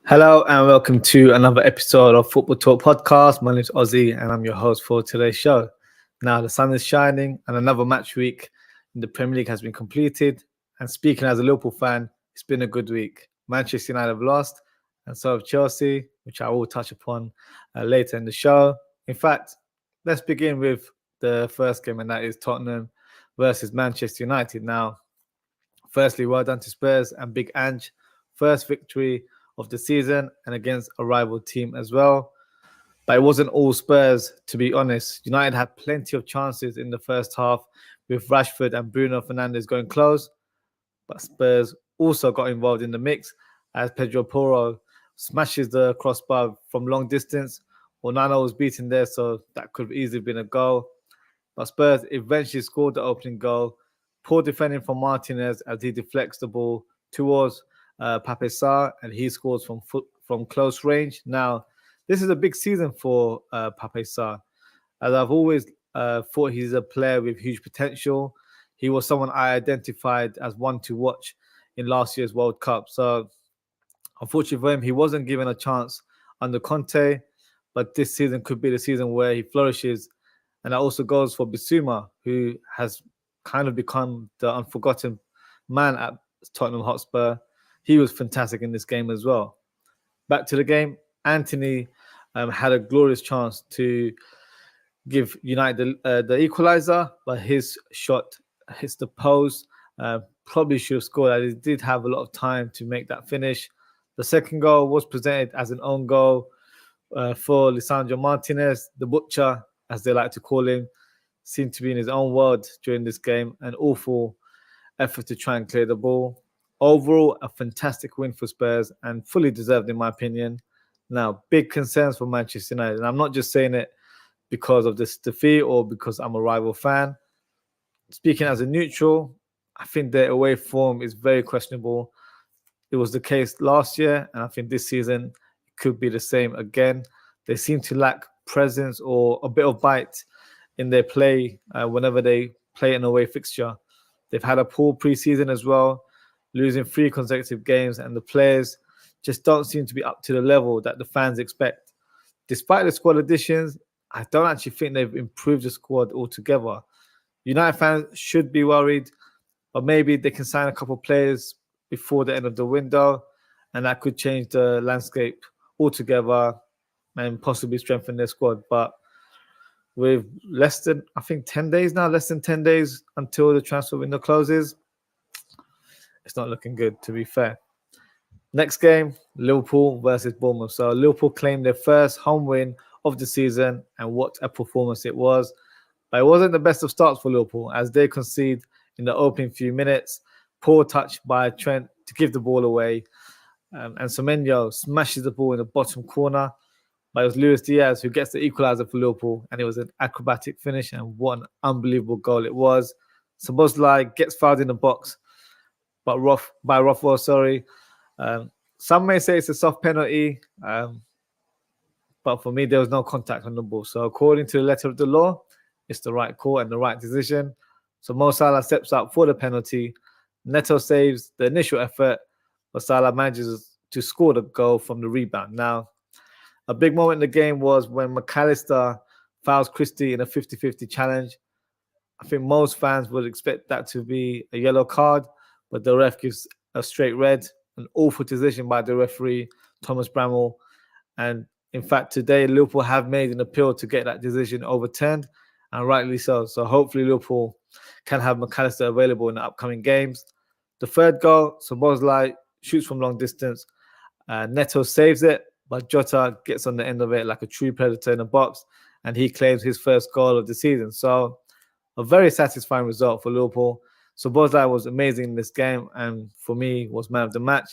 Hello and welcome to another episode of Football Talk Podcast. My name is Ozzie and I'm your host for today's show. Now, the sun is shining and another match week in the Premier League has been completed. And speaking as a Liverpool fan, it's been a good week. Manchester United have lost and so have Chelsea, which I will touch upon later in the show. In fact, let's begin with the first game, and that is Tottenham versus Manchester United. Now, firstly, well done to Spurs and Big Ange. First victory of the season and against a rival team as well. But it wasn't all Spurs, to be honest. United had plenty of chances in the first half with Rashford and Bruno Fernandes going close. But Spurs also got involved in the mix as Pedro Porro smashes the crossbar from long distance. Onana was beaten there, so that could have easily been a goal. But Spurs eventually scored the opening goal. Poor defending from Martinez as he deflects the ball towards Pape Sarr, and he scores from close range. Now, this is a big season for Pape Sarr, as I've always thought he's a player with huge potential. He was someone I identified as one to watch in last year's World Cup. So, unfortunately for him, he wasn't given a chance under Conte, but this season could be the season where he flourishes. And that also goes for Bissouma, who has kind of become the unforgotten man at Tottenham Hotspur. He was fantastic in this game as well. Back to the game, Anthony had a glorious chance to give United the equaliser, but his shot hits the post. Probably should have scored. He did have a lot of time to make that finish. The second goal was presented as an own goal for Lisandro Martinez, the butcher, as they like to call him. Seemed to be in his own world during this game. An awful effort to try and clear the ball. Overall, a fantastic win for Spurs and fully deserved, in my opinion. Now, big concerns for Manchester United. And I'm not just saying it because of this defeat or because I'm a rival fan. Speaking as a neutral, I think their away form is very questionable. It was the case last year, and I think this season it could be the same again. They seem to lack presence or a bit of bite in their play whenever they play an away fixture. They've had a poor preseason as well, losing 3 consecutive games, and the players just don't seem to be up to the level that the fans expect. Despite the squad additions, I don't actually think they've improved the squad altogether. United fans should be worried, but maybe they can sign a couple of players before the end of the window, and that could change the landscape altogether and possibly strengthen their squad. But with less than 10 days until the transfer window closes, it's not looking good, to be fair. Next game, Liverpool versus Bournemouth. So Liverpool claimed their first home win of the season, and what a performance it was. But it wasn't the best of starts for Liverpool as they concede in the opening few minutes. Poor touch by Trent to give the ball away. And Semenyo smashes the ball in the bottom corner. But it was Luis Diaz who gets the equaliser for Liverpool, and it was an acrobatic finish, and what an unbelievable goal it was. Szoboszlai gets fouled in the box, but Rothwell, sorry. Some may say it's a soft penalty, but for me, there was no contact on the ball. So according to the letter of the law, it's the right call and the right decision. So Mo Salah steps up for the penalty. Neto saves the initial effort, but Salah manages to score the goal from the rebound. Now, a big moment in the game was when McAllister fouls Christie in a 50-50 challenge. I think most fans would expect that to be a yellow card, but the ref gives a straight red. An awful decision by the referee, Thomas Bramall. And in fact, today, Liverpool have made an appeal to get that decision overturned, and rightly so. So hopefully Liverpool can have McAllister available in the upcoming games. The third goal, Szoboszlai shoots from long distance. Neto saves it, but Jota gets on the end of it like a true predator in the box, and he claims his first goal of the season. So a very satisfying result for Liverpool. Szoboszlai was amazing in this game, and for me, was man of the match.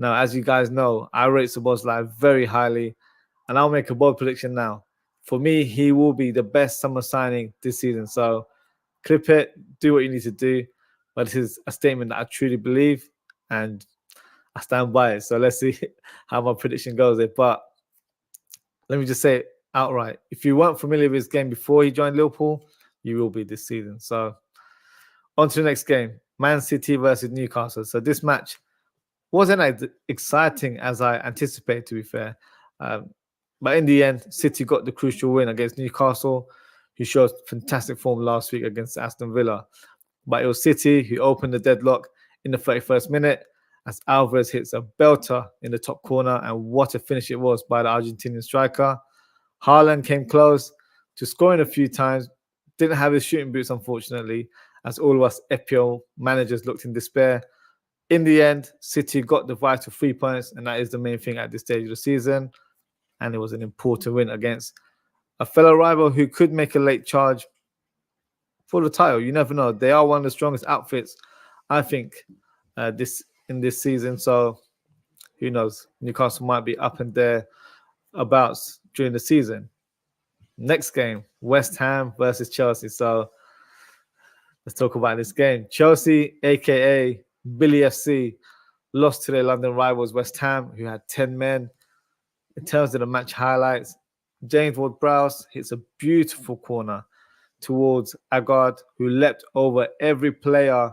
Now, as you guys know, I rate Szoboszlai very highly, and I'll make a bold prediction now. For me, he will be the best summer signing this season. So clip it, do what you need to do. But this is a statement that I truly believe, and I stand by it. So let's see how my prediction goes there. But let me just say it outright. If you weren't familiar with his game before he joined Liverpool, you will be this season. So on to the next game, Man City versus Newcastle. So this match Wasn't as exciting as I anticipated, to be fair. But in the end, City got the crucial win against Newcastle, who showed fantastic form last week against Aston Villa. But it was City who opened the deadlock in the 31st minute as Alvarez hits a belter in the top corner, and what a finish it was by the Argentinian striker. Haaland came close to scoring a few times, didn't have his shooting boots, unfortunately, as all of us FPL managers looked in despair. In the end, City got the vital 3 points, and that is the main thing at this stage of the season. And it was an important win against a fellow rival who could make a late charge for the title. You never know. They are one of the strongest outfits, I think, this season. So who knows? Newcastle might be up and there abouts during the season. Next game, West Ham versus Chelsea. So let's talk about this game. Chelsea, aka Billy FC, lost to their London rivals West Ham, who had 10 men. In terms of the match highlights, James Ward-Prowse hits a beautiful corner towards Agard, who leapt over every player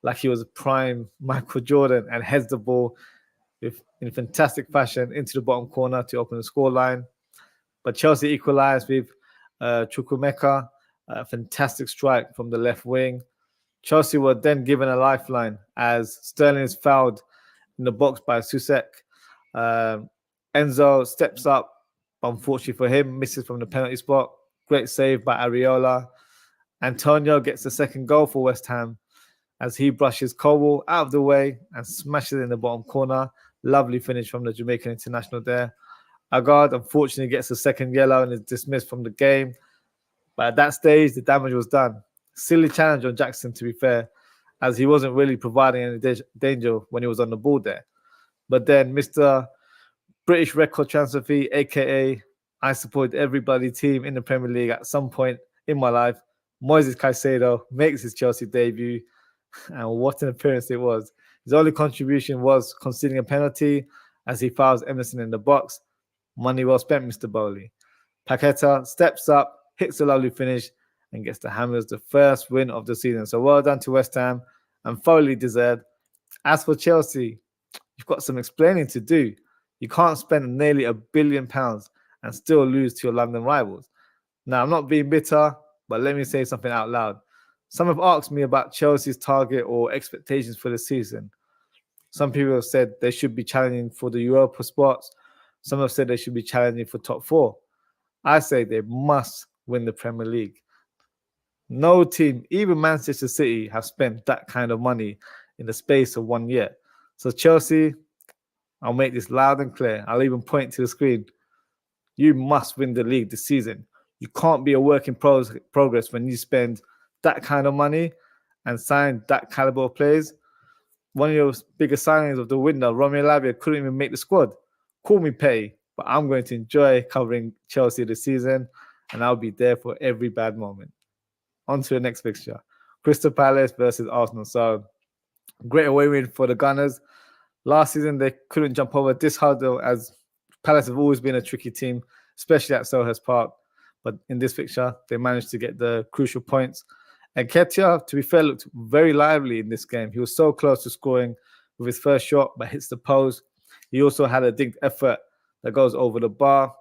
like he was a prime Michael Jordan and heads the ball in fantastic fashion into the bottom corner to open the scoreline. But Chelsea equalised with Chukwuemeka, a fantastic strike from the left wing. Chelsea were then given a lifeline as Sterling is fouled in the box by Susek. Enzo steps up, but unfortunately for him, misses from the penalty spot. Great save by Areola. Antonio gets the second goal for West Ham as he brushes Cole out of the way and smashes it in the bottom corner. Lovely finish from the Jamaican international there. Agard unfortunately gets the second yellow and is dismissed from the game. But at that stage, the damage was done. Silly challenge on Jackson, to be fair, as he wasn't really providing any danger when he was on the ball there. But then Mr. British record transfer fee, aka I support everybody team in the Premier League at some point in my life. Moises Caicedo makes his Chelsea debut, and what an appearance it was. His only contribution was conceding a penalty as he fouls Emerson in the box. Money well spent, Mr. Bowley. Paqueta steps up, hits a lovely finish, and gets the Hammers the first win of the season. So well done to West Ham, and thoroughly deserved. As for Chelsea, you've got some explaining to do. You can't spend nearly £1 billion and still lose to your London rivals. Now, I'm not being bitter, but let me say something out loud. Some have asked me about Chelsea's target or expectations for the season. Some people have said they should be challenging for the Europa spots. Some have said they should be challenging for top 4. I say they must win the Premier League. No team, even Manchester City, have spent that kind of money in the space of 1 year. So Chelsea, I'll make this loud and clear. I'll even point to the screen. You must win the league this season. You can't be a work in progress when you spend that kind of money and sign that caliber of players. One of your biggest signings of the window, Romeo Lavia, couldn't even make the squad. Call me petty, but I'm going to enjoy covering Chelsea this season, and I'll be there for every bad moment. On to the next fixture. Crystal Palace versus Arsenal. So, great away win for the Gunners. Last season, they couldn't jump over this hurdle as Palace have always been a tricky team, especially at Selhurst Park. But in this fixture, they managed to get the crucial points. And Ketia, to be fair, looked very lively in this game. He was so close to scoring with his first shot, but hits the post. He also had a digged effort that goes over the bar.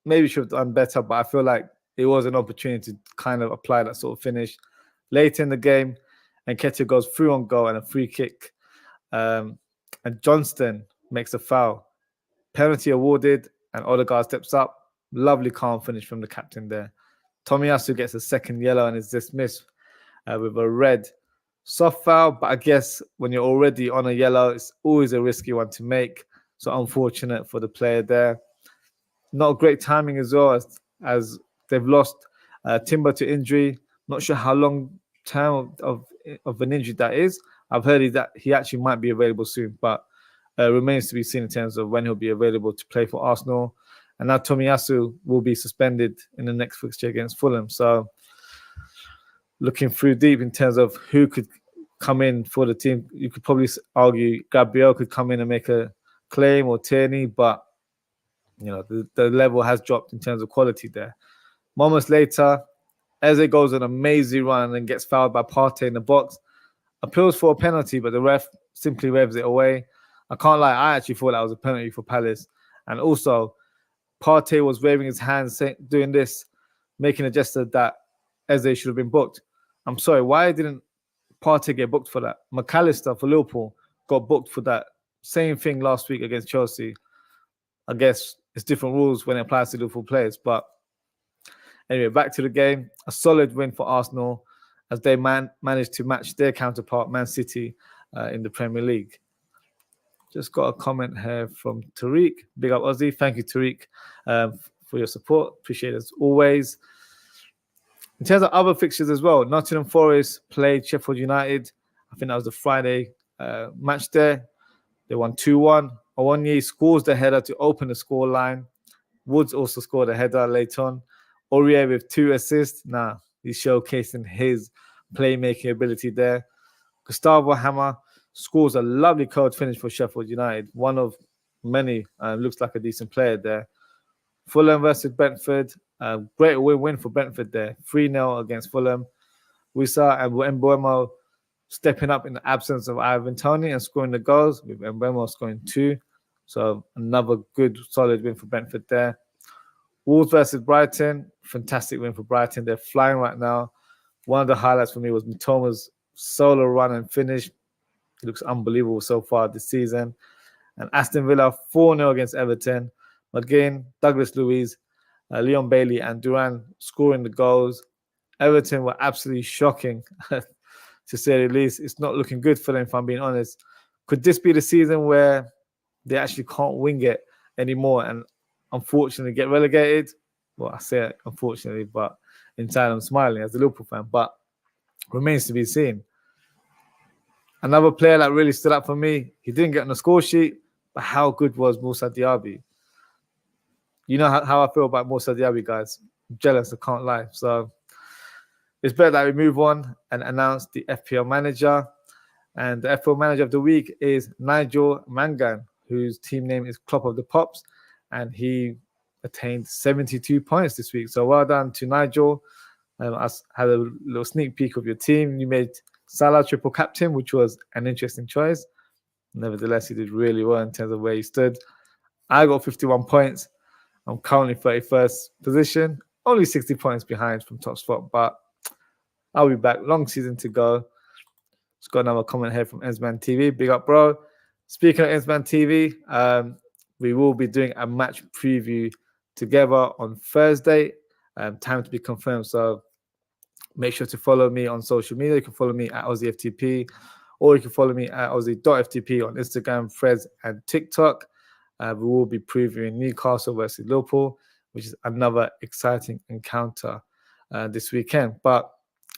Maybe should have done better, but I feel like it was an opportunity to kind of apply that sort of finish. Later in the game, and Ketia goes through on goal and a free kick. And Johnston makes a foul. Penalty awarded, and Odegaard steps up. Lovely calm finish from the captain there. Tomiyasu gets a second yellow and is dismissed with a red. Soft foul, but I guess when you're already on a yellow, it's always a risky one to make. So unfortunate for the player there. Not great timing as well, as they've lost Timber to injury. Not sure how long term of an injury that is. I've heard that he actually might be available soon, but remains to be seen in terms of when he'll be available to play for Arsenal. And now Tomiyasu will be suspended in the next fixture against Fulham. So looking through deep in terms of who could come in for the team, you could probably argue Gabriel could come in and make a claim, or Tierney, but you know the level has dropped in terms of quality there. Moments later, Eze goes on an amazing run and gets fouled by Partey in the box. Appeals for a penalty, but the ref simply waves it away. I can't lie, I actually thought that was a penalty for Palace. And also, Partey was waving his hands, doing this, making a gesture that Eze should have been booked. I'm sorry, why didn't Partey get booked for that? McAllister for Liverpool got booked for that. Same thing last week against Chelsea. I guess it's different rules when it applies to Liverpool players. But anyway, back to the game. A solid win for Arsenal as they managed to match their counterpart, Man City, in the Premier League. Just got a comment here from Tariq. Big up, Ozzie. Thank you, Tariq, for your support. Appreciate it as always. In terms of other fixtures as well, Nottingham Forest played Sheffield United. I think that was the Friday match there. They won 2-1. Awoniyi scores the header to open the score line. Woods also scored a header later on. Aurier with 2 assists. He's showcasing his playmaking ability there. Gustavo Hammer scores a lovely cold finish for Sheffield United. One of many. Looks like a decent player there. Fulham versus Brentford. Great win for Brentford there. 3-0 against Fulham. Wissa and Mbeumo stepping up in the absence of Ivan Toney and scoring the goals, with Mbeumo scoring 2. So another good, solid win for Brentford there. Wolves versus Brighton. Fantastic win for Brighton. They're flying right now. One of the highlights for me was Mitoma's solo run and finish. It looks unbelievable so far this season. And Aston Villa 4-0 against Everton. Again, Douglas Luiz, Leon Bailey and Duran scoring the goals. Everton were absolutely shocking, to say the least. It's not looking good for them, if I'm being honest. Could this be the season where they actually can't wing it anymore and unfortunately get relegated? Well, I say it unfortunately, but inside I'm smiling as a Liverpool fan. But remains to be seen. Another player that really stood out for me, he didn't get on the score sheet, but how good was Moussa Diaby? You know how I feel about Moussa Diaby, guys. I'm jealous, I can't lie. So it's better that we move on and announce the FPL Manager. And the FPL Manager of the week is Nigel Mangan, whose team name is Klopp of the Pops. And he attained 72 points this week. So well done to Nigel. I had a little sneak peek of your team. You made Salah triple captain, which was an interesting choice. Nevertheless, he did really well in terms of where he stood. I got 51 points. I'm currently 31st position, only 60 points behind from top spot, but I'll be back. Long season to go. Just got another comment here from Ensman TV. Big up, bro. Speaking of Ensman TV, we will be doing a match preview together on Thursday. Time to be confirmed. So make sure to follow me on social media. You can follow me at OzzieFTP, or you can follow me at Ozzie.ftp on Instagram, Threads, and TikTok. We will be previewing Newcastle versus Liverpool, which is another exciting encounter this weekend. But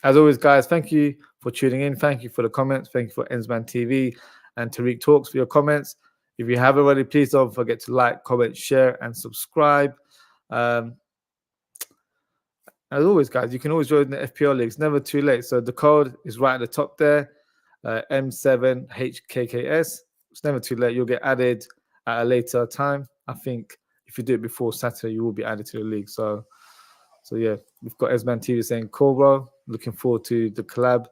as always, guys, thank you for tuning in. Thank you for the comments. Thank you for Ensman TV and Tariq Talks for your comments. If you haven't already, please don't forget to like, comment, share, and subscribe. As always, guys, you can always join the FPL League. It's never too late. So the code is right at the top there, M7HKKS. It's never too late. You'll get added at a later time. I think if you do it before Saturday, you will be added to the league. So yeah, we've got Esman TV saying, cool, bro. Looking forward to the collab.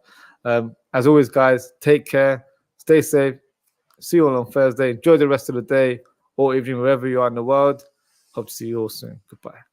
As always, guys, take care. Stay safe. See you all on Thursday. Enjoy the rest of the day or evening, wherever you are in the world. Hope to see you all soon. Goodbye.